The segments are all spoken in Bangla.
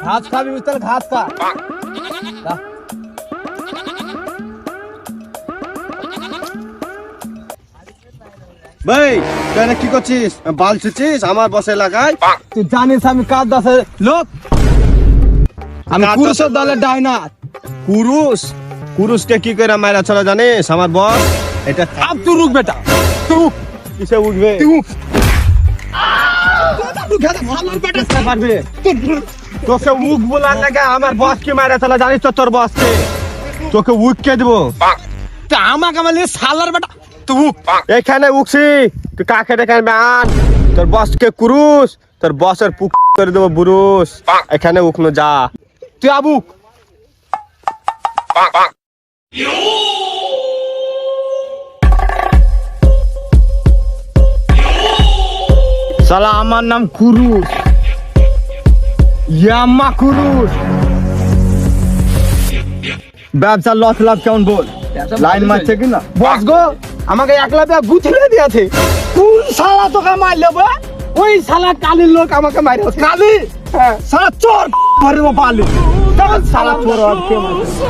ঘাস খাবি তাহলে ঘাস খা। ভাই তুই কি করছিস? বাল ছুচ্ছিস আমার বসে লাগাই? তুই জানিস আমি কার দাসের লোক? আমি কুরুষের দলের ডাইনার। কুরুষ? কুরুষকে কি করে মারা চলে জানিস আমার বস? এটা আব তুই রুক বেটা, তুই রুক। কিসে উঠবে? তোকে উক বলার লাগে আমার বস কি মারা চলে জানিস তো? তোর বসকে তোকে উক কে দিব? তা আমাকে আমার শালার বেটা তুই রুক। এখানে উকছি তুই কাকে ডেকে আনবি? আন তোর বসকে কুরুষ, তোর বসের পুক করে দেবো বুরুষ। এখানে উকনো যা, তুই আবুক। শালা আমার নাম কুরুষ, ইয়াম্মা কুরুষ। ব্যবসা লস লাভ কেমন বল? লাইন মারছে কিনা? বস গো আমাকে একলা গুছিয়ে দিয়েছে। কোন শালা তোকে মারলে বে? ওই শালা কালির লোক আমাকে মারে। কালি? হ্যাঁ শালা চোর মারবো পালি। শালা চোর আর কে মারছে?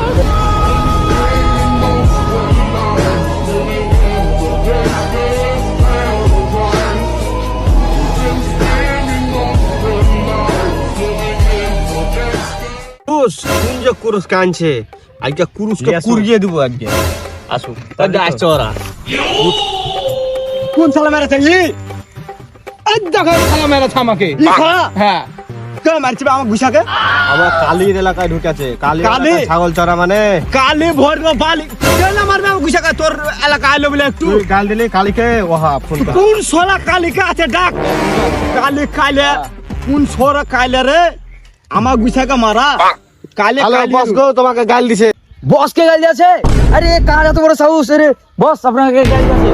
কুরুষ কানছে আজকে কুরুষকে কুড়িয়ে দিব আজকে। আসুক তাহলে আসছে ওরা। কোন শালা মেরেছে? দেখো শালা মেরেছে আমাকে। হ্যাঁ কে মারছে আমার ঘুষাকে? আমার কালির এলাকায় ঢুকেছে। কালি কালি? ছাগল চড়া মানে কালি ভোর বালি কেন মারবে আমার ঘুষাকে? তোর এলাকা আইলো বলে একটু তুই গাল দিলি কালিকে। ওহা ফোন কর। কোন সোলা কালিকা আছে ডাক। কালি কাইলে কোন সোরা কাইলে রে আমার ঘুষাকে মারা? কালে হ্যালো বস গো, তোমাকে গাল দিছে। বস কে গাল দিয়েছে? আরে কার এত বড় সাহস রে? বস আপনাকে গাল দিয়েছে।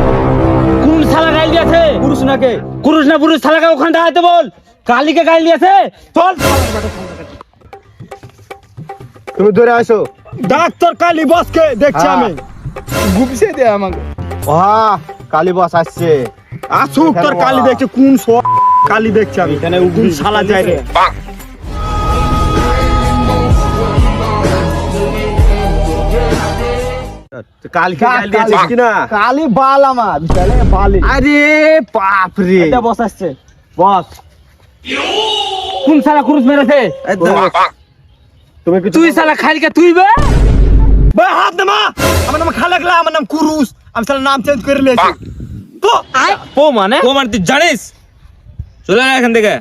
কোন শালা গাইল দিয়েছে? পুরুষ নাকে? পুরুষ না পুরুষ শালাকে ওখানে দাঁড়াতে বল। কালিকে গাইল দিয়েছে। চল তুমি ধরে আসো। ডাক্তার কালি বসকে দেখছি আমি। গুপসে দে আমাকে। ওহা কালি বস আসছে। আসুক তোর কালি দেখছে। কোন কালি দেখছে আমি? এখানে কোন শালা যায় রে? কালকে গাল দিয়েছিস কিনা? কালি বাল আমার চলে বালি। আরে বাপ রে, এটা বস আসছে। বস কোন শালা কুরুষ মেরেছে? তুমি কিছু তুই শালা খালিকে তুই বে হাত নামা। আমার নাম খালাকলা, আমার নাম কুরুষ। আমি শালা নাম চেঞ্জ করে নিয়েছি। ও মানে? তুই জানিস? চলে না এখান থেকে।